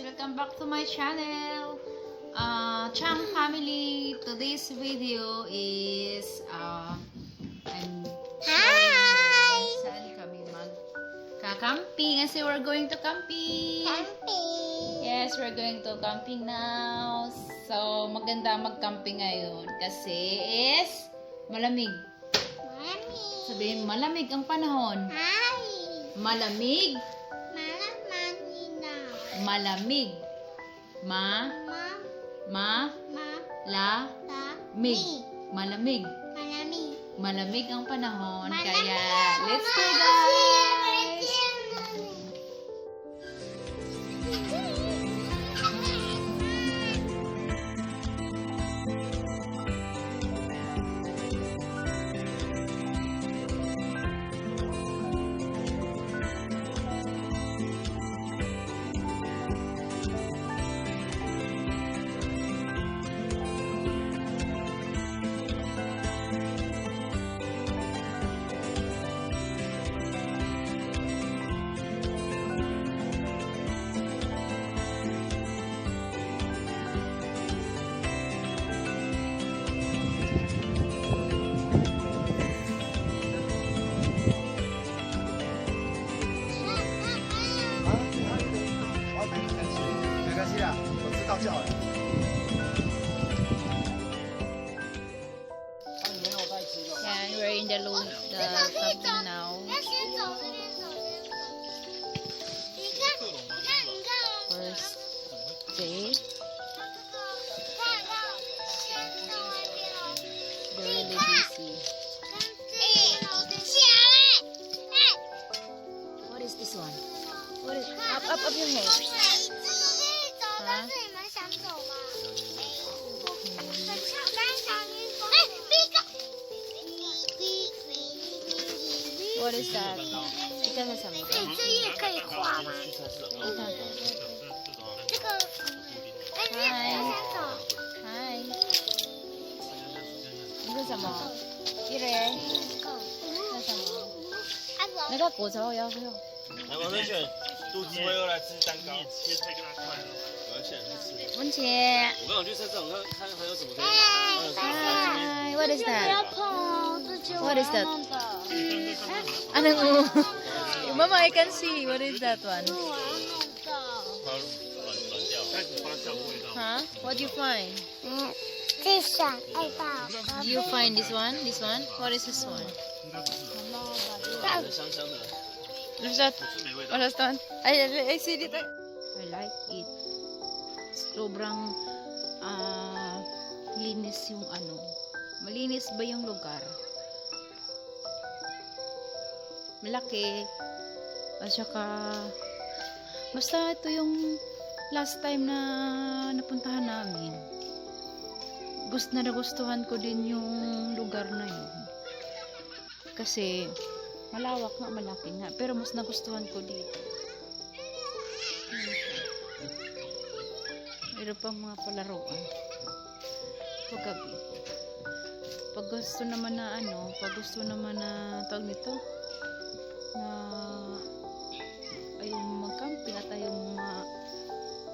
welcome back to my channel, Chang family. Today's video is I'm Hi! saan kami magka-camping kasi we're going to camping. Yes, we're going to camping now. So, maganda mag-camping ngayon kasi is malamig. Sabihin, malamig ang panahon. Hi! Malamig. Malamig. Lamig. Malamig. Malamig ang panahon. Kaya, let's go guys! Yeah, we're in the camping now. First day. They're really busy. What is this one? What is up your head? What is that? 你看看什么？这页可以画吗？你看。这个，先走。嗨。你是什么？一人。那什么？那个果子要不要？来，王正选，肚子会饿来吃蛋糕。切菜跟他快乐。我要现在去吃。文杰。我刚好去车上，看还有什么可以买。Hi. What is 不要 that? 碰，这就 What is that? Ano? Mama, I can see. What is that one? 我要弄的。开始发酵味道。Huh? What do you find? 这闪爱爸。You find this one? This one? What is this one? 香香的。What's that? 是没味道。 What is that? I see it. I like it. Sobrang linis yung ano. Malinis ba yung lugar? Malaki. At saka basta ito yung last time na napuntahan namin. Nagustuhan ko din yung lugar na yun. Kasi malawak nga, malaki nga. Pero mas nagustuhan ko dito. Mayroon pang mga palaruan. Paggabi. Pag gusto naman na tawag nito na ayong mag-camping at ayong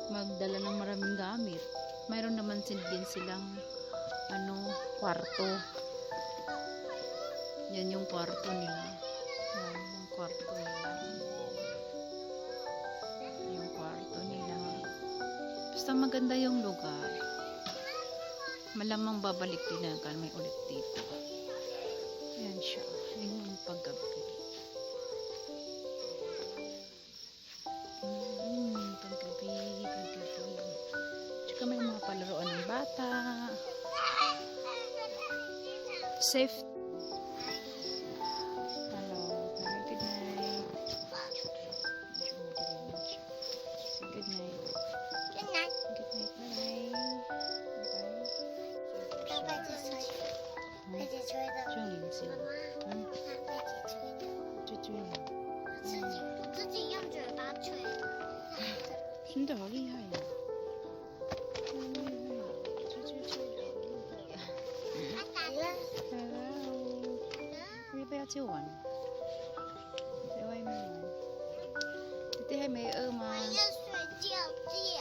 magdala ng maraming gamit, mayroon naman din silang kwarto. Yan yung kwarto nila. Yan yung kwarto nila. Yung kwarto nila. Basta maganda yung lugar. Malamang babalik din na kami ulit dito. Ayan siya. Yun yung paggabi. Paggabi. Tsaka may mga palaruan ng bata. Safe. Hello. Good night. Good night. Good night. Good night. Bye. Bye. 被子吹的。被子吹的。这样灵性。妈妈，被子吹的。就这样。自己用嘴巴吹。真的好厉害呀！不要去玩，在外面。Titi hay may 饿吗？我要睡觉觉。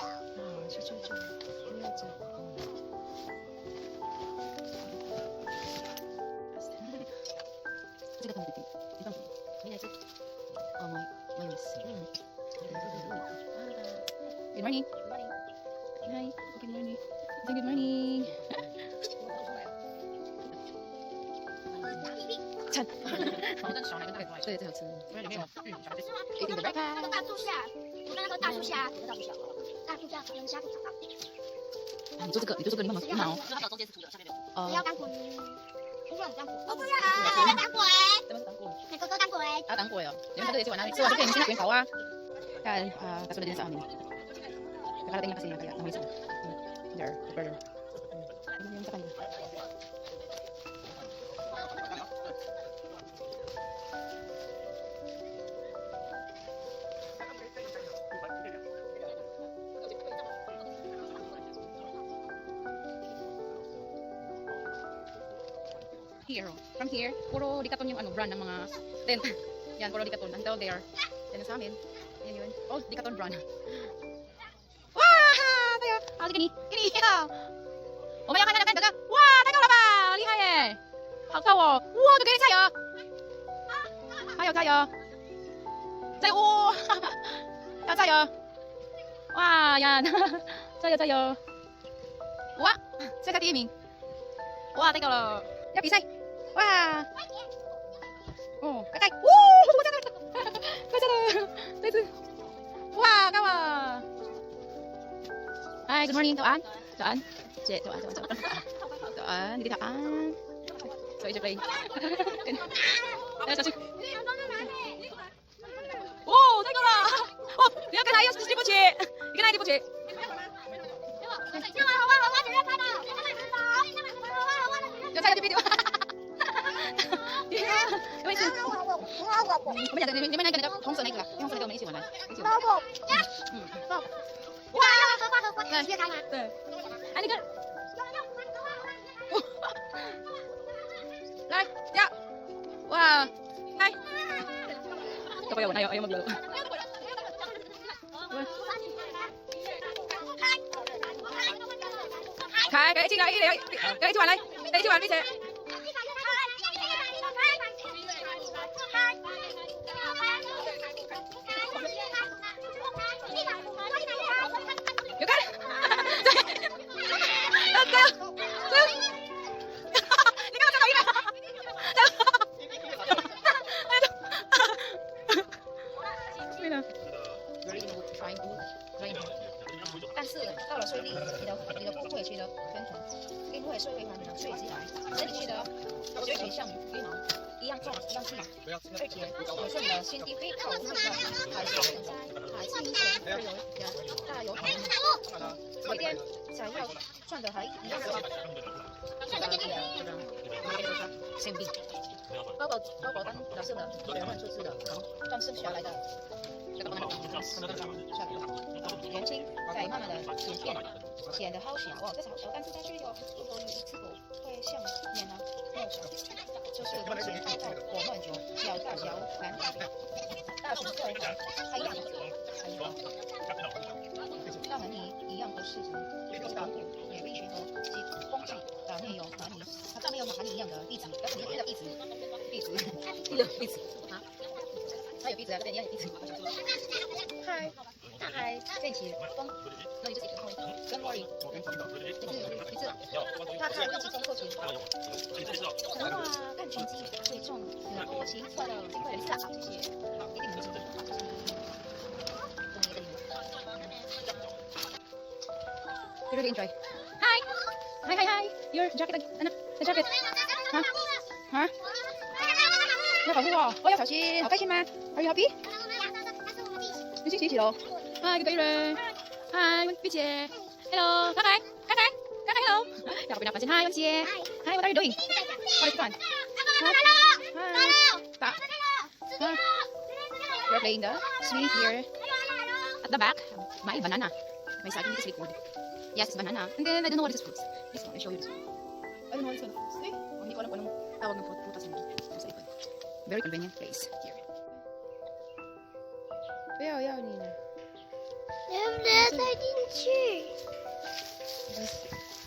Good morning. Hi. Good morning. Say good morning. 찬.对，最好吃。Eating the breakfast. 大树下，我在那个大树下，大树下有虾可以找到。你做这个，你做这个，你慢慢慢哦。它中间是土的，下面没有。哦不要当滚，不要当滚，我不要啊！当滚，怎么当过？你哥哥当滚。啊，當過啊！你們嗰度食完啦，吃完就可以先去跑啊。Kan, kasunod din sa amin. Nakarating na kasi yan, kaya namin sa there, the burger. Ayun yung sa kanya. Here, from here, puro Decathlon yung brand ng mga tent. Yan, puro Decathlon until there. Yan sa amin. Yan yun. Oh, Decathlon brand. Wah! Tayo! Ah, gini! Gini! Oh, may akanan na ganda ka! Wah! Tayo na ba? Lihai eh! Hakaw oh! Wow! Dugay tayo! Tayo, tayo! Tayo! Oh! Tayo, tayo! Wah! Yan! Tayo, tayo! Wah! Saka timing! Wah! Tayo lo! Ya, pisay! Wah! Oh, kakay! Woo! Wow, kawa! Hi, good morning, Toan. Toan. Cek, Toan. Toan, hindi Toan. So, ito play. Oh, tayo na! Oh, lihat kan ayos di poche. Ikan ay di poche. Yung saya di video. Kami sih. Kami ada di mana kan ada hong sana ikla. Hong sana kami isi mana? Isi. Wah, dia kan. Ani kan. Lai, ya. Wah. Hai. Kapayawan, ayaw maglaro. Khai, cái chị lại đi đấy. Cái chị bạn đây. Đây chị bạn đi xe. Được cái. Được cái. Đi cái nào đi nào. Đây nào. 但是到了睡地，你的不会觉得很疼，并不会睡回环的睡起来，身体觉得就会像羽毛一样重，一样轻，而且有时候你的心地会跑那个海水成灾，海清泉会有大有可能，每天想要赚的还一样多，生病，包括当老师的学问出资的，专生学来的。年轻，再慢慢的显得好小哦，这是好小，但是它却有不多于吃果，会像面呢墨水，就是同时开到果闷酒，小大小蓝大熊色还一样，大门里一样的事情，防护也必须和及工具表面有马泥，它上面有马泥一样的壁纸，但是里面的壁纸啊。它有壁纸啊，这边一样有壁纸。嗨，大海溅起风，那里就是一个空。Don't worry，你知道，他看用其中扣群。哇，看拳击会中多奇特的金贵人士啊，谢谢，一定能中。You really enjoy. Hi. Your jacket, the jacket. 啊？要保护我，我要小心，好开心吗 ？Are you happy？ 你一起喽。Hi， 个人。Hi， 碧姐。Hello， 开开 ，Hello。要不要发现 Hi， 文姐。Hi， What are you doing？ What is fun？ Hi。打。We're playing the swing here at the back. My banana. My side is liquid. Yes, it's banana. And then I don't know what this is fruit. This one, I show you this one. I don't know what this one. Eh? Hindi ko alam kung anong tawag ng prutas nito. Sa likod. Very convenient place here. 不要你呢。能不能塞进去？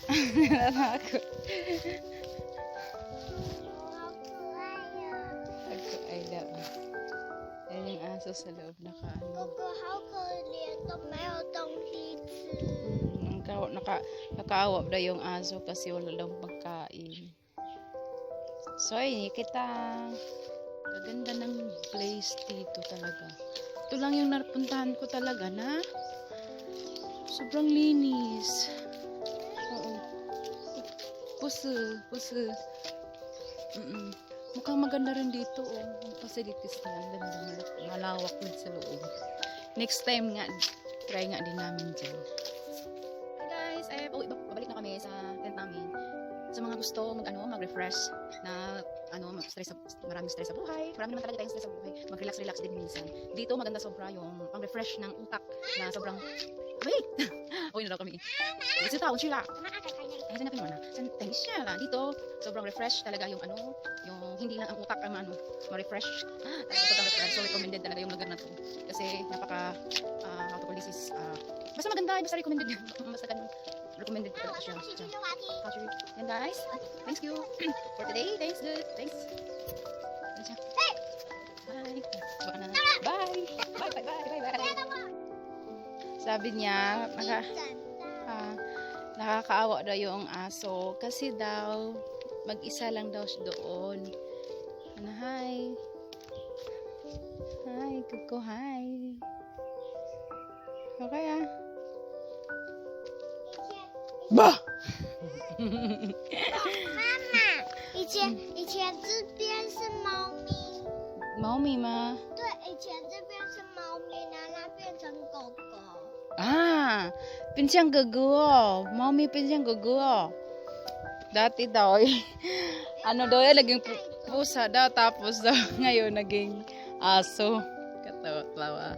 好可爱的。哎，yung aso sa loob naka ano. 哥哥好可怜，都没有东西 nakaawa daw yung aso kasi wala daw pagkain. So, ayun, kita. Gaganda ng place dito talaga. Ito lang yung napuntahan ko talaga na sobrang linis. Oo. Puso. Mukhang maganda rin dito, oh. Ang facilities niya, ang ganda, malawak din sa loob. Next time nga, try nga din namin dyan. Hey guys, babalik na kami sa tent namin. Sa mga gusto mag-refresh na maraming stress sa buhay. Marami naman talaga tayong stress sa buhay. Mag-relax din minsan. Dito maganda sobra yung pang-refresh ng utak na sobrang wait. Uy, na daw kami. Kasi taon sila. Ay, saan na pinamana? Saan tennis siya? Dito, sobrang refresh talaga yung yung hindi lang ang utak ma-refresh. Talaga sobrang refresh. So, recommended talaga yung lugar na to. Kasi, how to call this is, basta maganda, basta recommended. Basta ganun. Recommended talaga siya. Yan guys. Thanks you. For today, thanks. Bye. Bye. Sabi niya, nakakaawa daw yung aso kasi daw mag-isa lang daw siya doon. Hi. Hi, Kuko, hi. Okay Bah! 妈，以前这边是猫咪，猫咪吗？对，以前这边是猫咪，然后它变成狗狗。 เป็นsiyang gugo. Mommy,เป็นsiyang gugo. Dati daw, naging pusa daw, tapos daw, ngayon naging aso. Katawa.